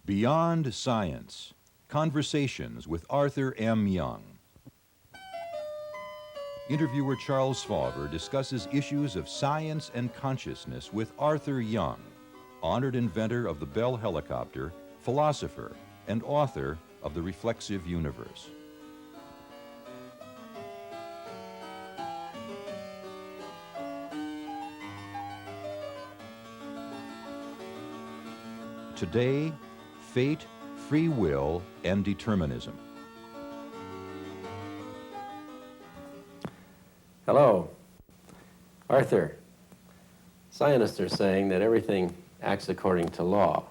Beyond Science, Conversations with Arthur M. Young. Interviewer Charles Fauvre discusses issues of science and consciousness with Arthur Young, honored inventor of the Bell helicopter, philosopher, and author of The Reflexive Universe. Today, fate, free will, and determinism. Hello. Arthur, scientists are saying that everything acts according to law,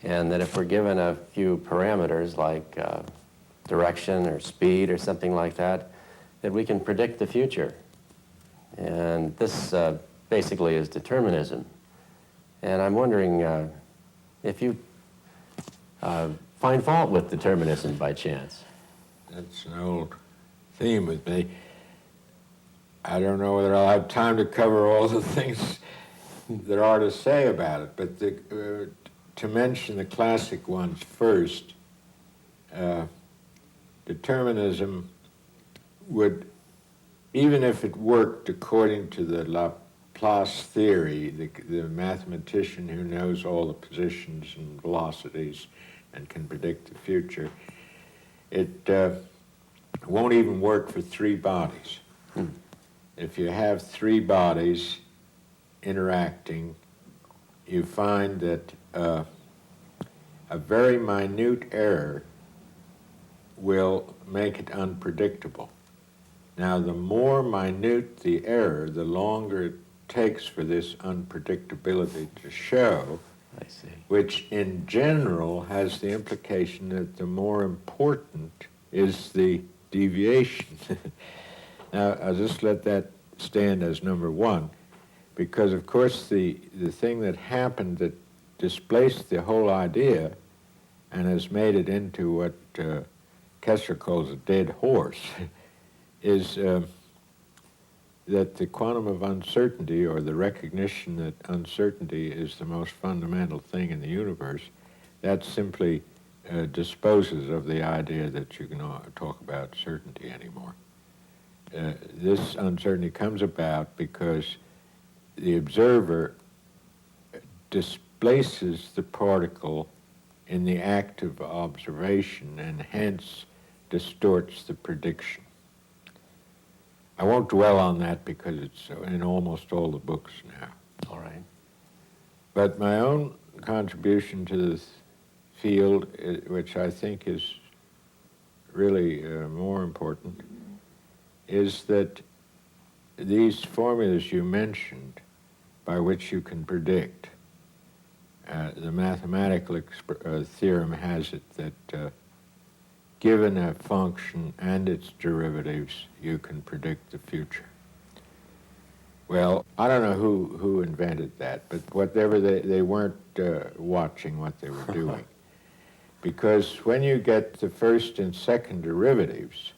and that if we're given a few parameters like direction or speed or something like that, that we can predict the future. And this basically is determinism. And I'm wondering if you find fault with determinism by chance. That's an old theme with me. I don't know whether I'll have time to cover all the things there are to say about it, but to mention the classic ones first, determinism would, even if it worked according to the Laplace theory, the mathematician who knows all the positions and velocities and can predict the future, it won't even work for three bodies. If you have three bodies interacting, you find that a very minute error will make it unpredictable. Now, the more minute the error, the longer it takes for this unpredictability to show, I see. which in general has the implication that the more important is the deviation. Now, I'll just let that stand as number one, because of course the thing that happened that displaced the whole idea and has made it into what Kessler calls a dead horse is that the quantum of uncertainty, or the recognition that uncertainty is the most fundamental thing in the universe, that simply disposes of the idea that you can talk about certainty anymore. This uncertainty comes about because the observer displaces the particle in the act of observation and hence distorts the prediction. I won't dwell on that because it's in almost all the books now. All right. But my own contribution to this field, which I think is really more important, is that these formulas you mentioned by which you can predict, the mathematical theorem has it that given a function and its derivatives, you can predict the future. Well, I don't know who invented that, but whatever they weren't watching what they were doing. Because when you get the first and second derivatives,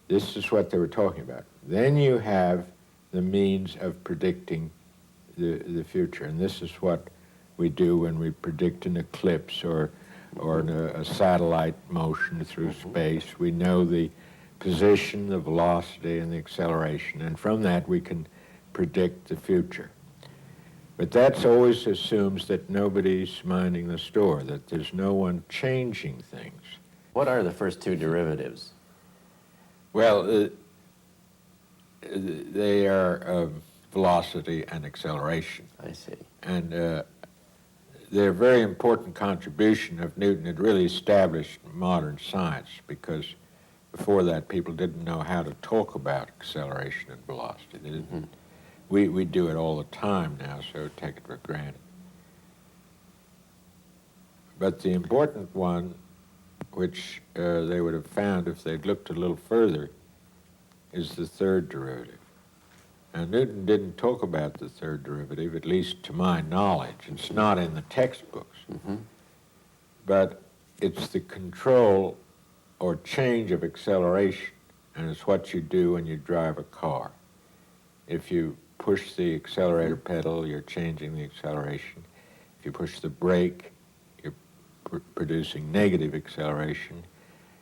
this is what they were talking about. Then you have the means of predicting the future, and this is what we do when we predict an eclipse or a satellite motion through space. We know the position, the velocity, and the acceleration, and from that we can predict the future. But that always assumes that nobody's minding the store, that there's no one changing things. What are the first two derivatives? Well, they are velocity and acceleration. I see. And they're a very important contribution of Newton. It really established modern science, because before that people didn't know how to talk about acceleration and velocity. They didn't. We do it all the time now, so take it for granted. But the important one, which they would have found if they'd looked a little further, is the third derivative. Now, Newton didn't talk about the third derivative, at least to my knowledge. It's not in the textbooks. But it's the control or change of acceleration, and it's what you do when you drive a car. If you push the accelerator pedal, you're changing the acceleration. If you push the brake, you're producing negative acceleration.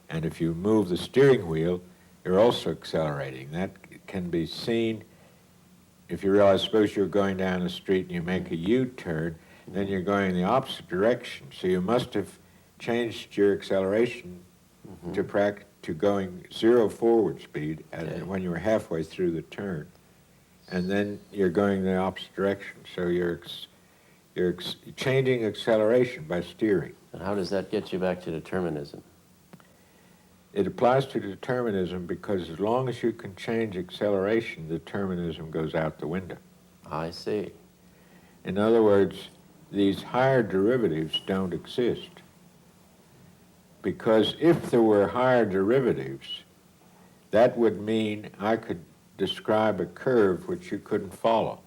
And if you move the steering wheel, you're also accelerating. That can be seen if you realize, suppose you're going down the street and you make a U-turn, then you're going in the opposite direction. So you must have changed your acceleration to going 0 forward speed when you were halfway through the turn. And then you're going the opposite direction. So you're changing acceleration by steering. And how does that get you back to determinism? It applies to determinism because as long as you can change acceleration, determinism goes out the window. I see. In other words, these higher derivatives don't exist. Because if there were higher derivatives, that would mean I could describe a curve which you couldn't follow.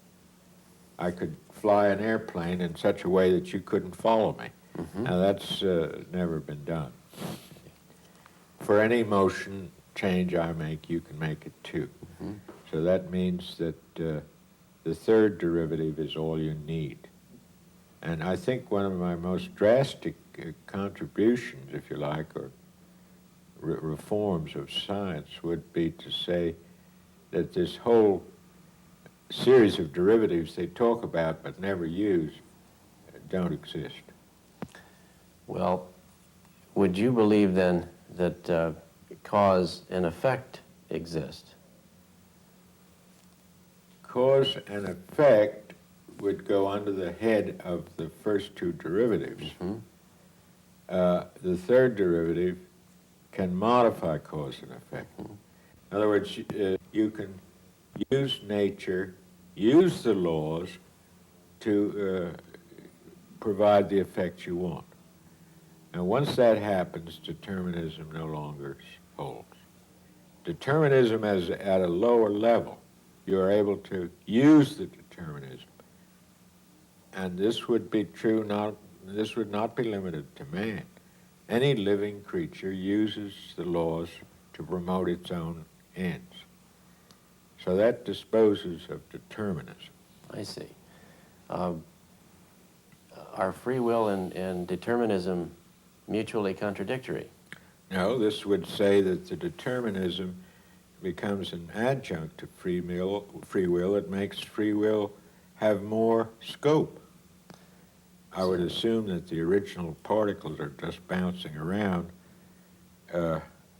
I could fly an airplane in such a way that you couldn't follow me. Now that's never been done. For any motion change I make, you can make it too. So that means that the third derivative is all you need. And I think one of my most drastic contributions, if you like, or reforms of science would be to say that this whole series of derivatives they talk about but never use don't exist. Well, would you believe then that cause and effect exist? Cause and effect would go under the head of the first two derivatives. The third derivative can modify cause and effect. In other words, you can use nature, use the laws to provide the effect you want. And once that happens, determinism no longer holds. Determinism is at a lower level. You are able to use the determinism. And this would be true, this would not be limited to man. Any living creature uses the laws to promote its own ends. So that disposes of determinism. I see. Are free will and determinism mutually contradictory? No, this would say that the determinism becomes an adjunct to free will. It makes free will have more scope. I would assume that the original particles are just bouncing around.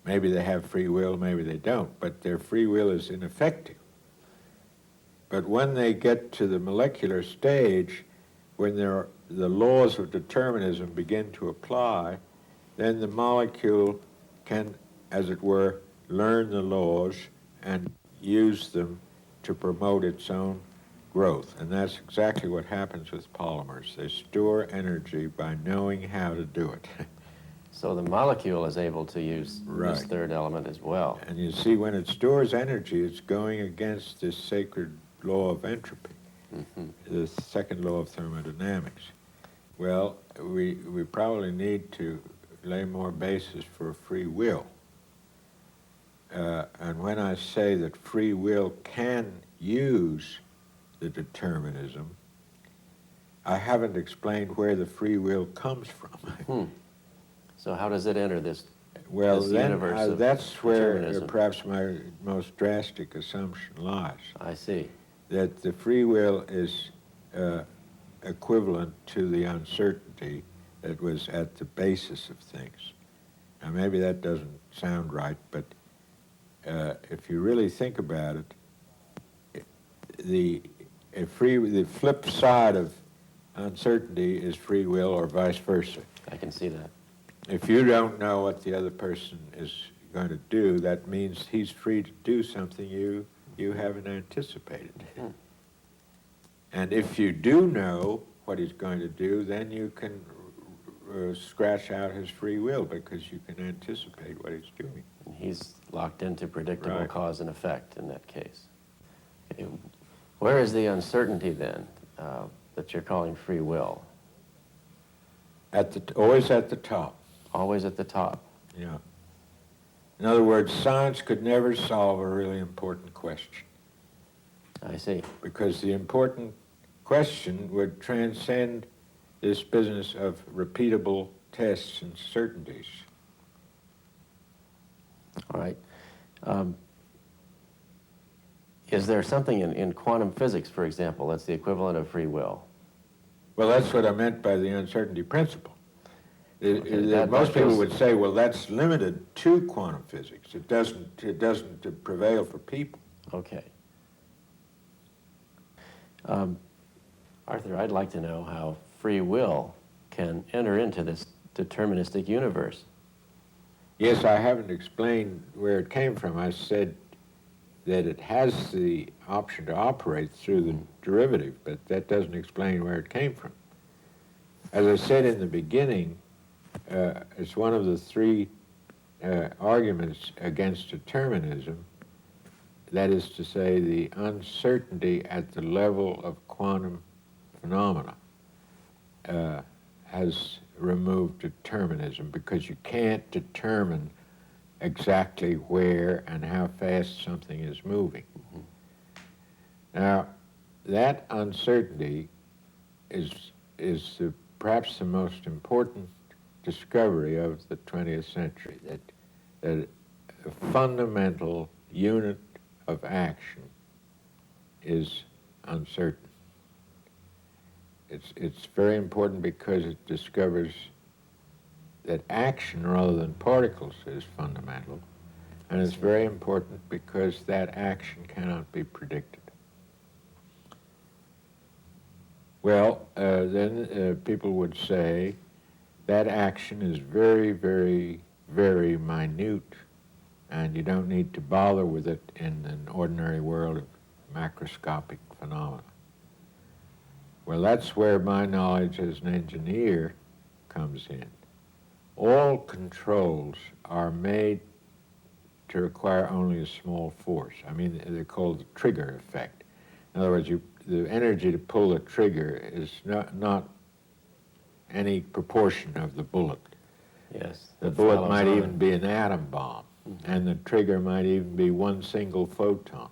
Maybe they have free will, maybe they don't, but their free will is ineffective. But when they get to the molecular stage, when the laws of determinism begin to apply, then the molecule can, as it were, learn the laws and use them to promote its own growth. And that's exactly what happens with polymers. They store energy by knowing how to do it. So the molecule is able to use this third element as well. And you see, when it stores energy, it's going against this sacred law of entropy, the second law of thermodynamics. Well, we probably need to lay more basis for free will. And when I say that free will can use the determinism, I haven't explained where the free will comes from. So how does it enter this Well, this then universe of that's where determinism? perhaps my most drastic assumption lies, I see. that the free will is equivalent to the uncertainty that was at the basis of things. Now, maybe that doesn't sound right, but if you really think about it, the flip side of uncertainty is free will, or vice versa. I can see that. If you don't know what the other person is going to do, that means he's free to do something you haven't anticipated. And if you do know what he's going to do, then you can scratch out his free will because you can anticipate what he's doing. And he's locked into predictable cause and effect in that case. Okay. Where is the uncertainty then that you're calling free will? Always at the top. Always at the top. Yeah. In other words, science could never solve a really important question, I see. because the important question would transcend this business of repeatable tests and certainties. All right. Is there something in quantum physics, for example, that's the equivalent of free will? Well, that's what I meant by the uncertainty principle. Most people feels- would say, well, that's limited to quantum physics. It doesn't prevail for people. Okay. Arthur, I'd like to know how free will can enter into this deterministic universe. Yes, I haven't explained where it came from. I said that it has the option to operate through the derivative, but that doesn't explain where it came from. As I said in the beginning, it's one of the three arguments against determinism, that is to say, the uncertainty at the level of quantum phenomena has removed determinism, because you can't determine exactly where and how fast something is moving. Now, that uncertainty is perhaps the most important discovery of the 20th century, that a fundamental unit of action is uncertain. It's very important because it discovers that action rather than particles is fundamental, and it's very important because that action cannot be predicted. Well, then people would say that action is very, very, very minute, and you don't need to bother with it in an ordinary world of macroscopic phenomena. Well, that's where my knowledge as an engineer comes in. All controls are made to require only a small force. I mean, they're called the trigger effect. In other words, the energy to pull the trigger is not any proportion of the bullet. Yes. The bullet might even be an atom bomb, and the trigger might even be one single photon.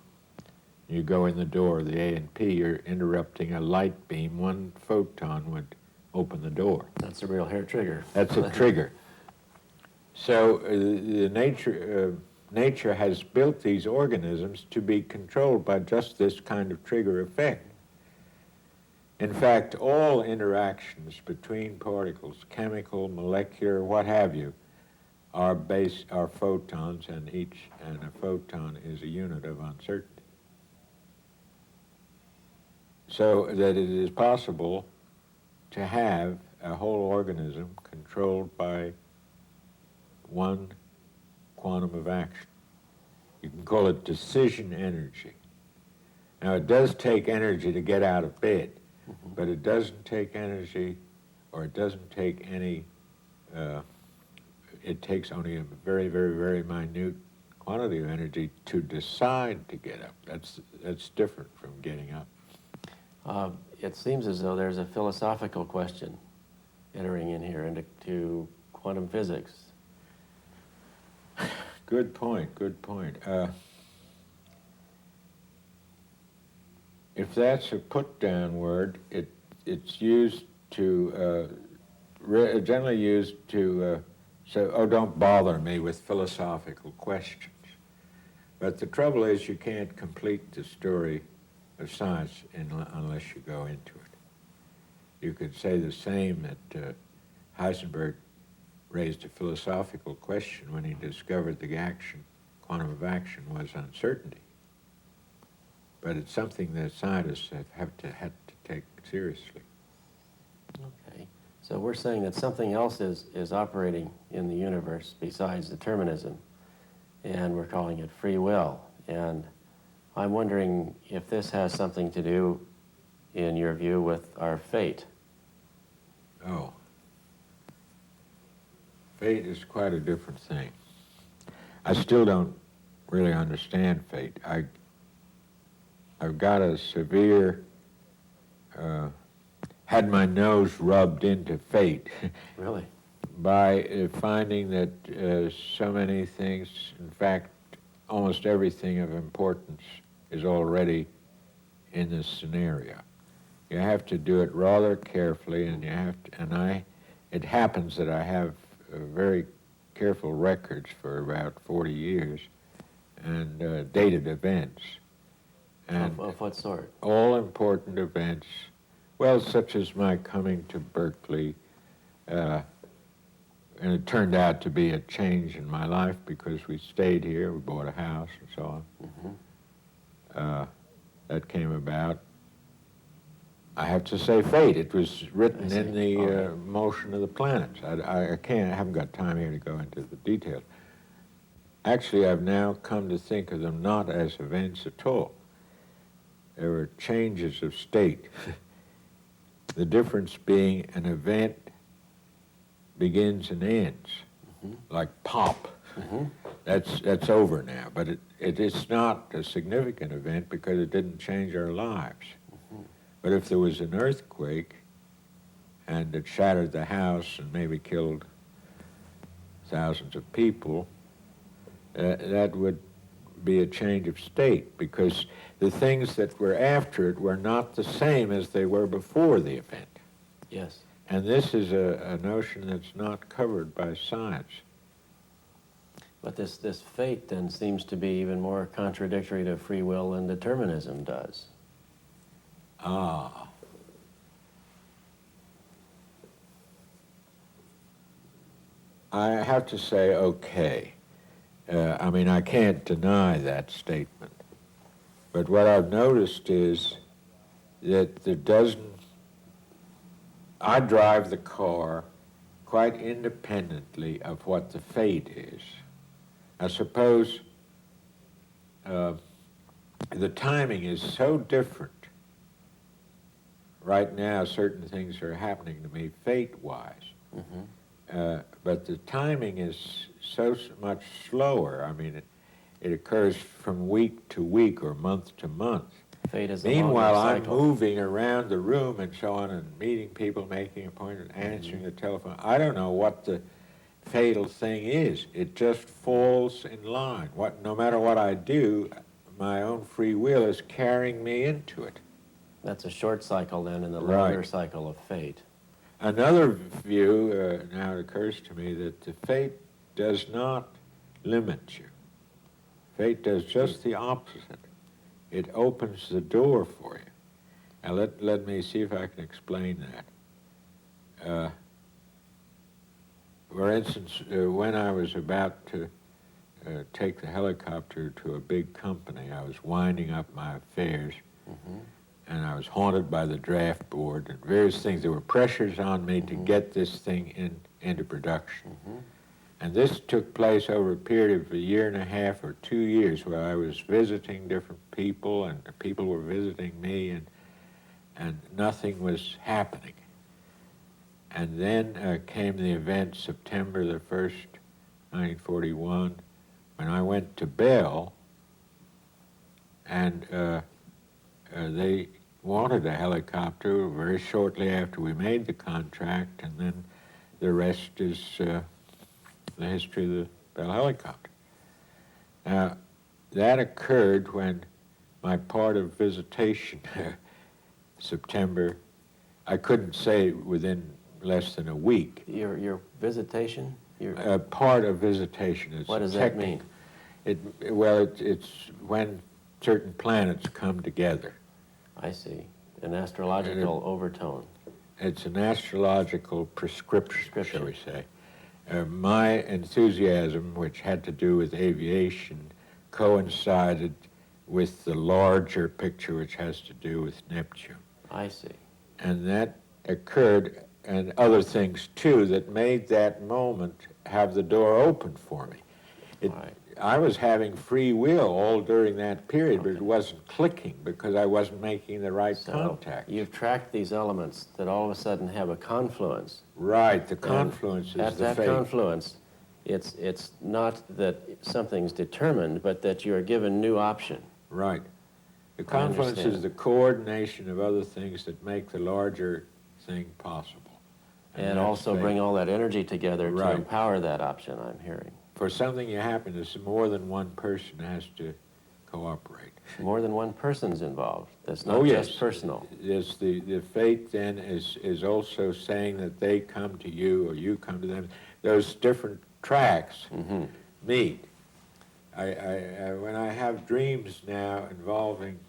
You go in the door of the A&P, you're interrupting a light beam. One photon would open the door. That's a real hair trigger. That's a trigger. So nature has built these organisms to be controlled by just this kind of trigger effect. In fact, all interactions between particles, chemical, molecular, what have you, are photons, and a photon is a unit of uncertainty. So that it is possible to have a whole organism controlled by one quantum of action. You can call it decision energy. Now, it does take energy to get out of bed, but it doesn't take energy, or it doesn't take any, it takes only a very, very, very minute quantity of energy to decide to get up. That's different from getting up. It seems as though there's a philosophical question entering in here into quantum physics. Good point, good point. If that's a put-down word, it's used to, generally used to say, oh, don't bother me with philosophical questions. But the trouble is you can't complete the story of science unless you go into it. You could say the same that Heisenberg raised a philosophical question when he discovered the quantum of action was uncertainty. But it's something that scientists had to take seriously. Okay. So we're saying that something else is operating in the universe besides determinism, and we're calling it free will. And I'm wondering if this has something to do, in your view, with our fate. Oh. Fate is quite a different thing. I still don't really understand fate. I've got a severe, had my nose rubbed into fate. Really? By finding that so many things, in fact, almost everything of importance is already in this scenario. You have to do it rather carefully, and it happens that I have very careful records for about 40 years and dated events. And Of what sort? all important events, well, such as my coming to Berkeley, and it turned out to be a change in my life because we stayed here, we bought a house and so on. That came about. I have to say fate. It was written in the motion of the planets. I haven't got time here to go into the details. Actually, I've now come to think of them not as events at all. There were changes of state. The difference being an event begins and ends, like pop. That's over now, but it is not a significant event because it didn't change our lives. But if there was an earthquake and it shattered the house and maybe killed thousands of people, that would be a change of state because the things that were after it were not the same as they were before the event. Yes. And this is a notion that's not covered by science. But this fate then seems to be even more contradictory to free will than determinism does. Ah. I have to say, okay. I mean, I can't deny that statement. But what I've noticed is that there doesn't... I drive the car quite independently of what the fate is. I suppose the timing is so different. Right now, certain things are happening to me fate-wise. But the timing is so much slower. I mean, it occurs from week to week or month to month. Fate is Meanwhile, I'm cycle. moving around the room and so on and meeting people, making appointments, answering the telephone. I don't know what the fatal thing is. It just falls in line. No matter what I do, my own free will is carrying me into it. That's a short cycle then in the longer cycle of fate. Another view, now it occurs to me, that the fate does not limit you. Fate does just the opposite. It opens the door for you. Now let me see if I can explain that. For instance, when I was about to take the helicopter to a big company, I was winding up my affairs, and I was haunted by the draft board and various things. There were pressures on me to get this thing into production. And this took place over a period of 1.5 years or 2 years where I was visiting different people and people were visiting me and nothing was happening. And then came the event September the 1st, 1941, when I went to Bell and they wanted a helicopter very shortly after we made the contract, and then the rest is the history of the Bell helicopter. Now, that occurred when my part of visitation, September, I couldn't say within less than a week. Your visitation? Part of visitation is what does that mean? It's when certain planets come together. I see. An astrological overtone. It's an astrological prescription, shall we say. My enthusiasm, which had to do with aviation, coincided with the larger picture, which has to do with Neptune. I see. And that occurred, and other things too, that made that moment have the door open for me. I was having free will all during that period, but it wasn't clicking because I wasn't making the right contact. You've tracked these elements that all of a sudden have a confluence. Right, the confluence is the fate. At that confluence, it's not that something's determined, but that you're given new option. Right. The confluence is the coordination of other things that make the larger thing possible. And also bring all that energy together to empower that option, I'm hearing. For something to happen, there's more than one person has to cooperate. More than one person's involved. That's not Oh, yes. just personal. Yes, the fate then is also saying that they come to you or you come to them. Those different tracks meet. When I have dreams now involving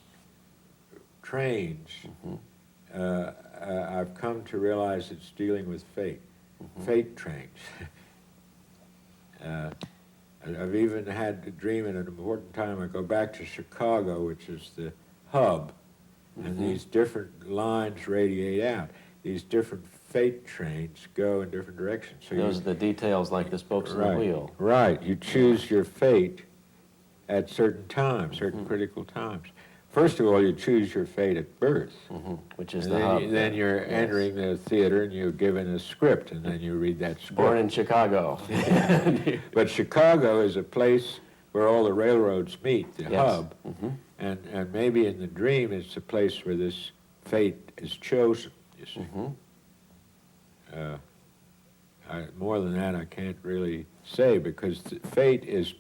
trains, I've come to realize it's dealing with fate, fate trains. I've even had a dream at an important time. I go back to Chicago, which is the hub, and these different lines radiate out. These different fate trains go in different directions. So Those are the details like the spokes in the wheel. Right. You choose your fate at certain times, certain critical times. First of all, you choose your fate at birth. Which is And the hub. then you're entering the theater and you're given a script, and then you read that script. Born in Chicago. But Chicago is a place where all the railroads meet, the Yes. hub. And maybe in the dream it's a place where this fate is chosen, you see. More than that I can't really say, because fate is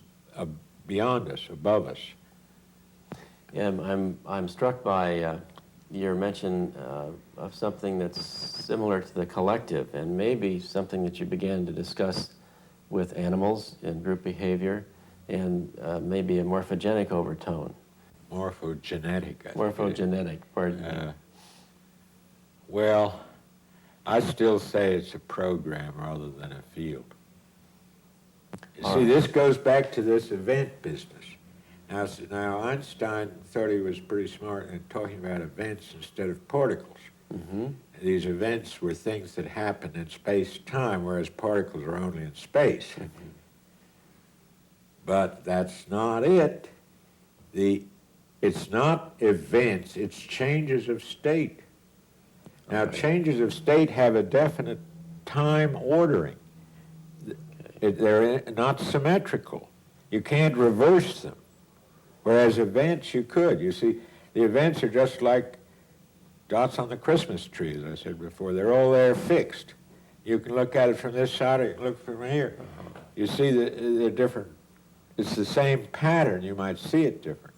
beyond us, above us. Yeah, I'm struck by your mention of something that's similar to the collective, and maybe something that you began to discuss with animals and group behavior, and maybe a morphogenic overtone. Morphogenetic, I think. Morphogenetic, pardon me. Well, I still say it's a program rather than a field. You see, this goes back to this event business. Now Einstein thought he was pretty smart in talking about events instead of particles. These events were things that happen in space-time, whereas particles are only in space. But that's not it. It's not events, it's changes of state. Now, changes of state have a definite time ordering. They're not symmetrical. You can't reverse them. Whereas events, you could. You see, the events are just like dots on the Christmas tree, as I said before. They're all there fixed. You can look at it from this side, or you can look from here. You see they're different. It's the same pattern. You might see it differently.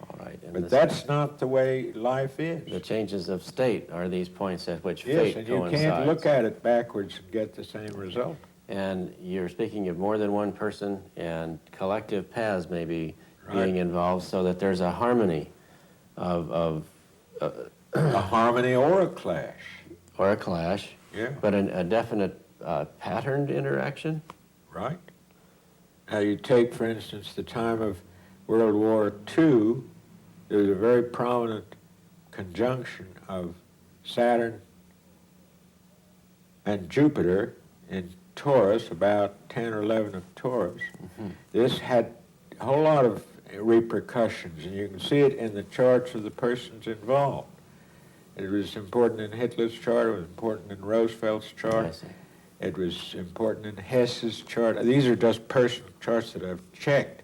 All right. And But that's not the way life is. the changes of state are these points at which Yes, fate and you coincides. can't look at it backwards and get the same result. And you're speaking of more than one person, and collective paths may be Right. being involved, so that there's a harmony of A harmony or a clash. or a clash, Yeah. but a definite patterned interaction. Right. Now you take, for instance, the time of World War II, there was a very prominent conjunction of Saturn and Jupiter in Taurus, about 10 or 11 of Taurus. This had a whole lot of repercussions, and you can see it in the charts of the persons involved. It was important in Hitler's chart, it was important in Roosevelt's chart. I see. It was important in Hess's chart. These are just personal charts that I've checked.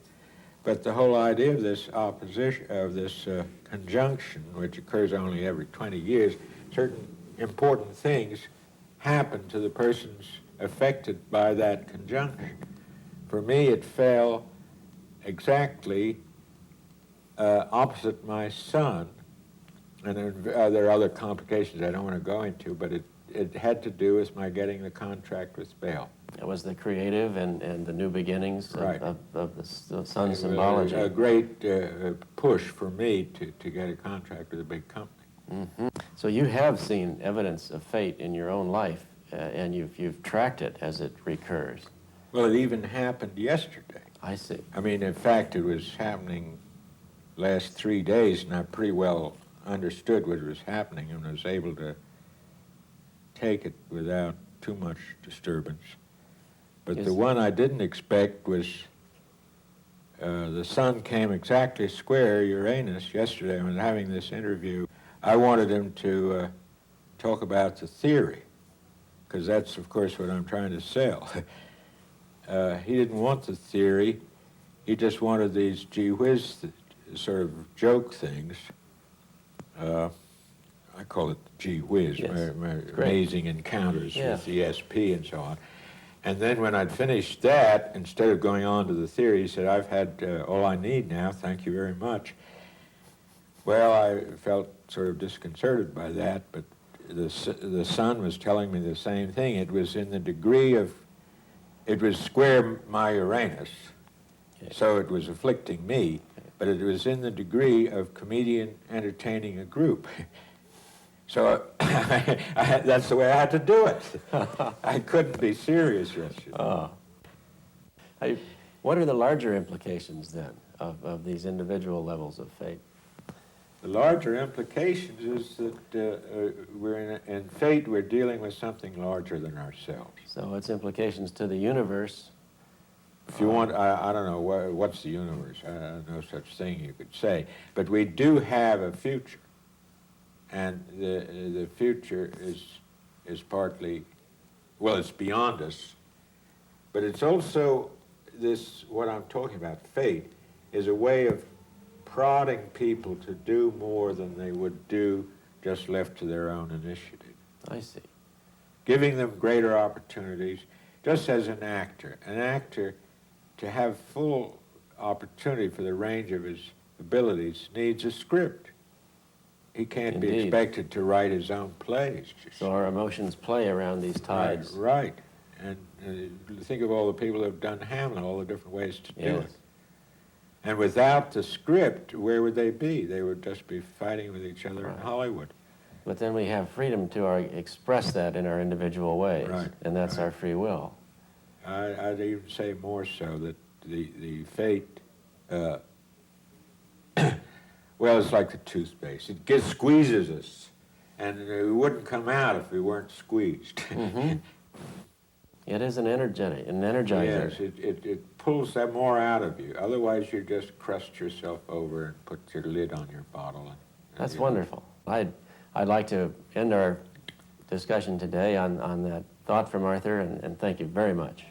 But the whole idea of this opposition, of this conjunction, which occurs only every 20 years, certain important things happen to the persons affected by that conjunction. For me, it fell exactly opposite my sun, and there are other complications I don't want to go into, but it had to do with my getting the contract with Bell. It was the creative and the new beginnings Right. of the sun symbology. A great push for me to get a contract with a big company. So you have seen evidence of fate in your own life, and you've tracked it as it recurs. Well, it even happened yesterday. I see. I mean, in fact, it was happening last 3 days, and I pretty well understood what was happening and was able to take it without too much disturbance. But the one I didn't expect was the sun came exactly square Uranus yesterday. I was having this interview. I wanted him to talk about the theory, because that's, of course, what I'm trying to sell. He didn't want the theory. He just wanted these gee whiz sort of joke things. I call it gee whiz, Yes. my amazing encounters with the SP and so on. And then when I'd finished that, instead of going on to the theory, he said, I've had all I need now, thank you very much. Well, I felt sort of disconcerted by that, but the sun was telling me the same thing. It was in the degree of, it was square my Uranus, so it was afflicting me, but it was in the degree of comedian entertaining a group. So that's the way I had to do it. I couldn't be serious yesterday. What are the larger implications then of these individual levels of fate? The larger implications is that we're in fate, we're dealing with something larger than ourselves. So its implications to the universe. If you want, I don't know, what's the universe? No such thing you could say. But we do have a future. And the future is partly, well, it's beyond us, but it's also this, what I'm talking about, fate, is a way of prodding people to do more than they would do just left to their own initiative. I see. Giving them greater opportunities, just as an actor. An actor, to have full opportunity for the range of his abilities, needs a script. He can't Indeed. be expected to write his own plays. So our emotions play around these tides. Right. And think of all the people who have done Hamlet, all the different ways to do it. And without the script, where would they be? They would just be fighting with each other in Hollywood. But then we have freedom to express that in our individual ways, and that's our free will. I'd even say more so that the fate, well, it's like the toothpaste. It squeezes us, and we wouldn't come out if we weren't squeezed. Mm-hmm. It is an energizer. Yes, it pulls that more out of you. Otherwise, you just crust yourself over and put your lid on your bottle. That's wonderful. I'd like to end our discussion today on that thought from Arthur, and thank you very much.